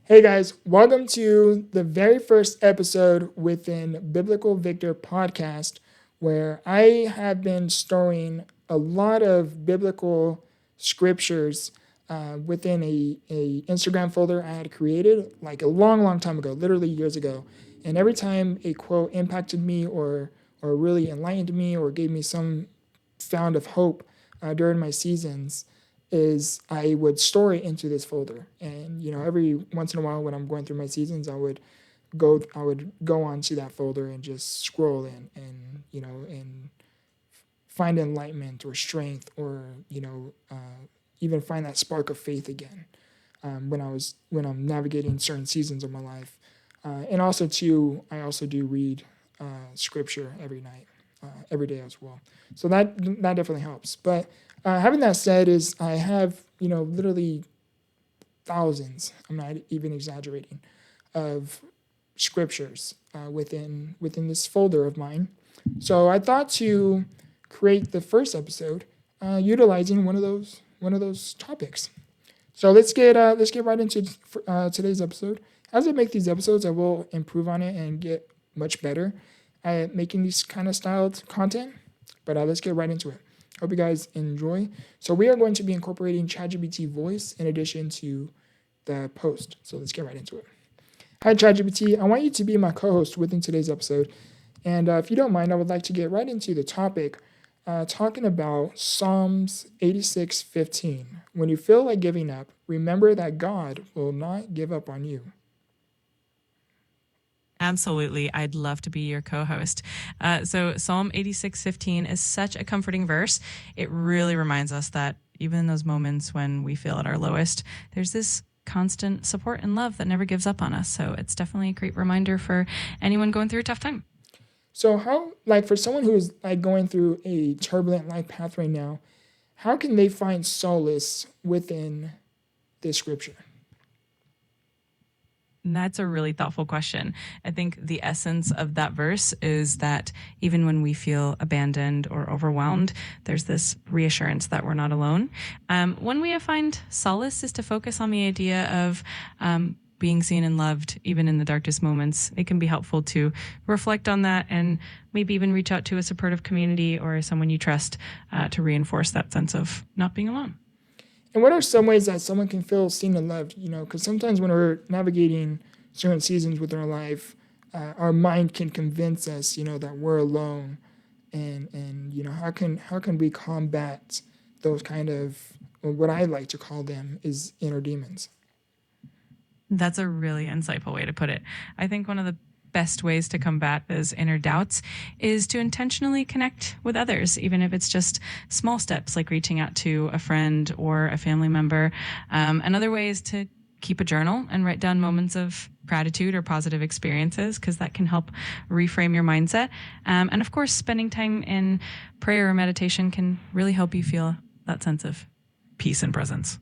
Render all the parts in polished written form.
Hey guys, welcome to the very first episode within Biblical Victor podcast, where I have been storing a lot of biblical scriptures within a Instagram folder I had created like a long time ago, literally years ago. And every time a quote impacted me or really enlightened me or gave me some found of hope during my seasons, is I would store it into this folder. And every once in a while when I'm going through my seasons, I would go onto that folder and just scroll and find enlightenment or strength or even find that spark of faith again when I'm navigating certain seasons of my life. And also too, I also do read scripture every night, every day as well. So that definitely helps. But having that said, is I have literally thousands. I'm not even exaggerating, of scriptures within this folder of mine. So I thought to create the first episode utilizing one of those topics. So let's get right into today's episode. As I make these episodes, I will improve on it and get much better at making these kind of styled content. But let's get right into it. Hope you guys enjoy. So we are going to be incorporating ChatGPT voice in addition to the post. So let's get right into it. Hi ChatGPT, I want you to be my co-host within today's episode. And if you don't mind, I would like to get right into the topic, talking about Psalms 86:15. When you feel like giving up, remember that God will not give up on you. Absolutely. I'd love to be your co-host. So Psalm 86:15 is such a comforting verse. It really reminds us that even in those moments when we feel at our lowest, there's this constant support and love that never gives up on us. So it's definitely a great reminder for anyone going through a tough time. So how, like for someone who is like going through a turbulent life path right now, how can they find solace within this scripture? That's a really thoughtful question. I think the essence of that verse is that even when we feel abandoned or overwhelmed, there's this reassurance that we're not alone. One way I find solace is to focus on the idea of being seen and loved, even in the darkest moments. It can be helpful to reflect on that and maybe even reach out to a supportive community or someone you trust to reinforce that sense of not being alone. And what are some ways that someone can feel seen and loved? Because sometimes when we're navigating certain seasons within our life, our mind can convince us, that we're alone. And how can we combat those kind of, or what I like to call them, is inner demons? That's a really insightful way to put it. I think one of the best ways to combat those inner doubts is to intentionally connect with others, even if it's just small steps like reaching out to a friend or a family member. Another way is to keep a journal and write down moments of gratitude or positive experiences, because that can help reframe your mindset. And of course, spending time in prayer or meditation can really help you feel that sense of peace and presence.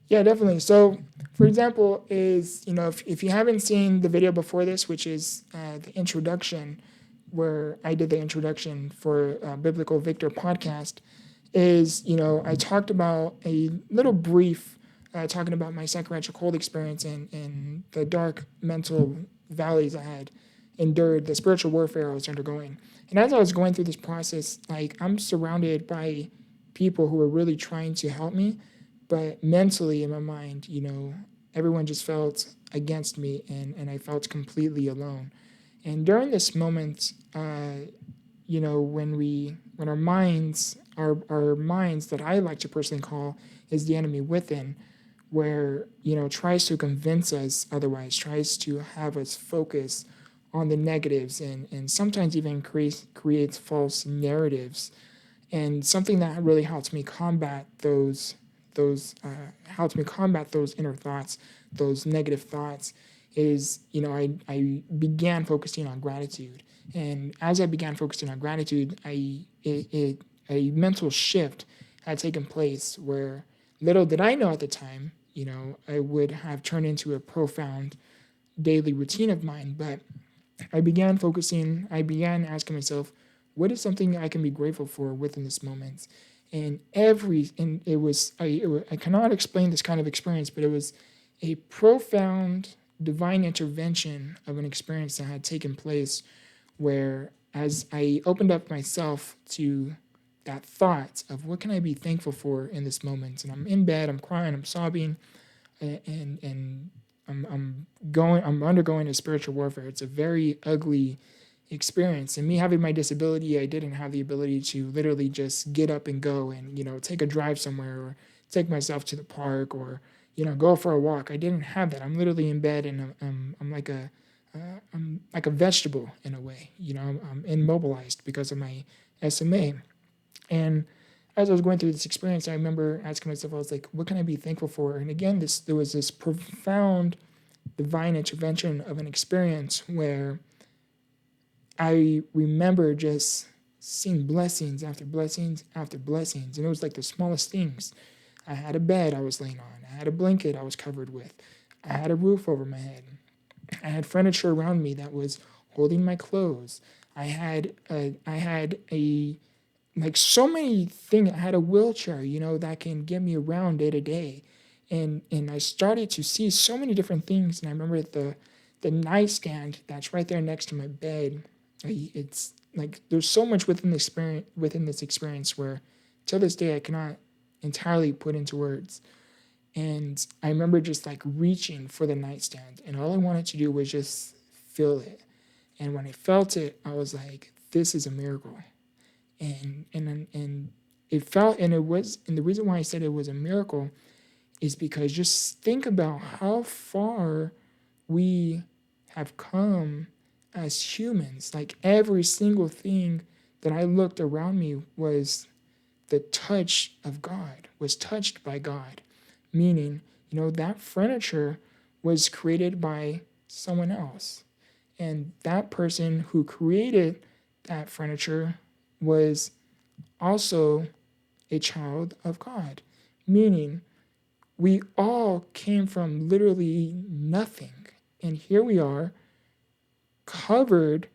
Yeah, definitely. So, for example, if you haven't seen the video before this, which is the introduction, where I did the introduction for Biblical Victor podcast, I talked about a little brief talking about my psychiatric cold experience and the dark mental valleys I had endured, the spiritual warfare I was undergoing. And as I was going through this process, like, I'm surrounded by people who are really trying to help me, but mentally in my mind, everyone just felt against me, and I felt completely alone. And during this moment, when our minds that I like to personally call is the enemy within, where tries to convince us otherwise, tries to have us focus on the negatives, and sometimes even creates false narratives. And something that really helps me combat those inner thoughts, those negative thoughts, is I began focusing on gratitude. And as I began focusing on gratitude, a mental shift had taken place, where little did I know at the time, I would have turned into a profound daily routine of mine. But I began asking myself, what is something I can be grateful for within this moment? And it was, I cannot explain this kind of experience, but a profound divine intervention of an experience that had taken place where, as I opened up myself to that thought of what can I be thankful for in this moment, and I'm in bed, I'm crying, I'm sobbing, and I'm undergoing a spiritual warfare. It's a very ugly experience. And me having my disability, I didn't have the ability to literally just get up and go and, take a drive somewhere or take myself to the park or, go for a walk. I didn't have that. I'm literally in bed and I'm like a vegetable in a way. I'm immobilized because of my SMA. And as I was going through this experience, I remember asking myself, I was like, what can I be thankful for? And again, there was this profound divine intervention of an experience where I remember just seeing blessings after blessings after blessings. And it was like the smallest things. I had a bed I was laying on. I had a blanket I was covered with. I had a roof over my head. I had furniture around me that was holding my clothes. I had like so many things. I had a wheelchair, that can get me around day to day. And I started to see so many different things. And I remember the nightstand that's right there next to my bed. It's like there's so much within this experience where till this day I cannot entirely put into words. And I remember just like reaching for the nightstand, and all I wanted to do was just feel it. And when I felt it, I was like, this is a miracle. And it felt, and it was, and the reason why I said it was a miracle is because just think about how far we have come as humans. Like every single thing that I looked around me was the touch of God, was touched by God. Meaning, that furniture was created by someone else. And that person who created that furniture was also a child of God. Meaning, we all came from literally nothing. And here we are, covered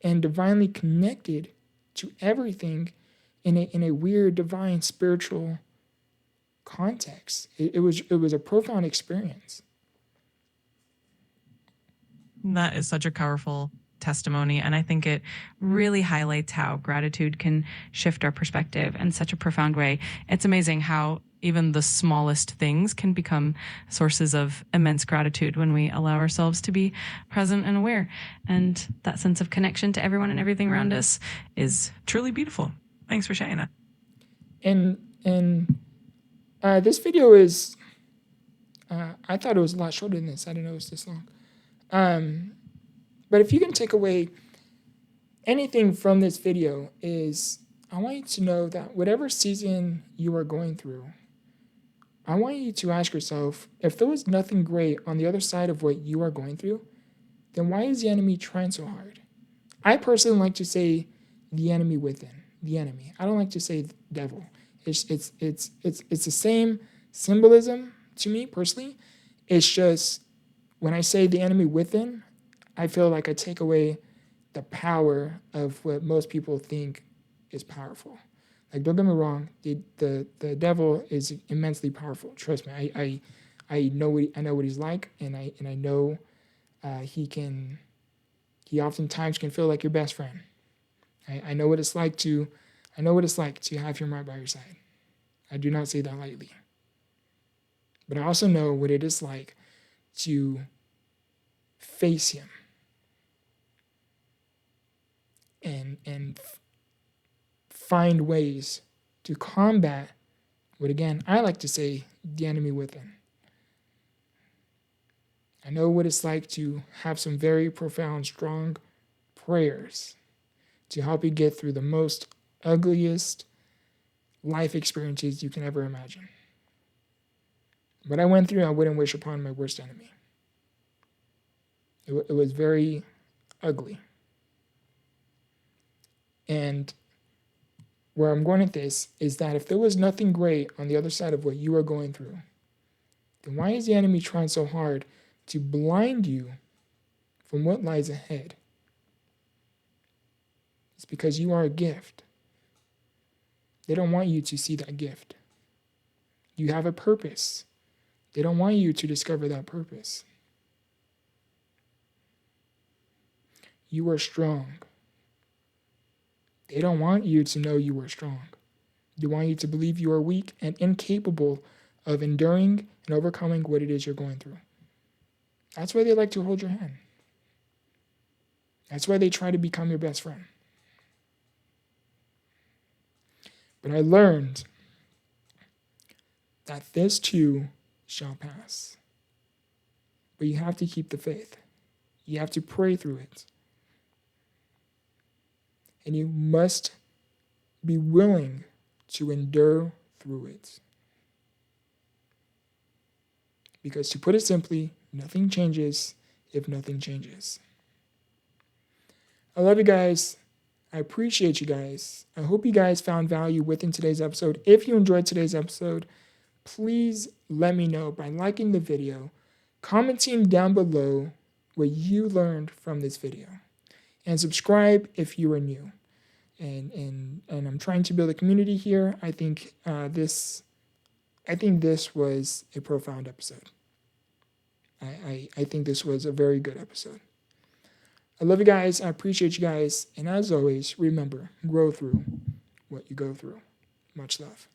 and divinely connected to everything in a weird, divine, spiritual context. It was a profound experience. That is such a powerful testimony. And I think it really highlights how gratitude can shift our perspective in such a profound way. It's amazing how even the smallest things can become sources of immense gratitude when we allow ourselves to be present and aware. And that sense of connection to everyone and everything around us is truly beautiful. Thanks for sharing that. And this video is, I thought it was a lot shorter than this. I didn't know it was this long. But if you can take away anything from this video is, I want you to know that whatever season you are going through, I want you to ask yourself, if there was nothing great on the other side of what you are going through, then why is the enemy trying so hard? I personally like to say the enemy within, the enemy. I don't like to say devil. It's the same symbolism to me personally. It's just when I say the enemy within, I feel like I take away the power of what most people think is powerful. Like, don't get me wrong, the devil is immensely powerful. Trust me, I know what he's like, and I know he oftentimes can feel like your best friend. I know what it's like to have him right by your side. I do not say that lightly. But I also know what it is like to face him and find ways to combat what, again, I like to say the enemy within. I know what it's like to have some very profound, strong prayers to help you get through the most ugliest life experiences you can ever imagine. What I went through, I wouldn't wish upon my worst enemy. It was very ugly. And where I'm going with this is that if there was nothing great on the other side of what you are going through, then why is the enemy trying so hard to blind you from what lies ahead? It's because you are a gift. They don't want you to see that gift. You have a purpose. They don't want you to discover that purpose. You are strong. They don't want you to know you are strong. They want you to believe you are weak and incapable of enduring and overcoming what it is you're going through. That's why they like to hold your hand. That's why they try to become your best friend. But I learned that this too shall pass. But you have to keep the faith. You have to pray through it. And you must be willing to endure through it. Because to put it simply, nothing changes if nothing changes. I love you guys. I appreciate you guys. I hope you guys found value within today's episode. If you enjoyed today's episode, please let me know by liking the video, commenting down below what you learned from this video, and subscribe if you are new. And I'm trying to build a community here. I think this was a profound episode. I think this was a very good episode. I love you guys. I appreciate you guys. And as always, remember, grow through what you go through. Much love.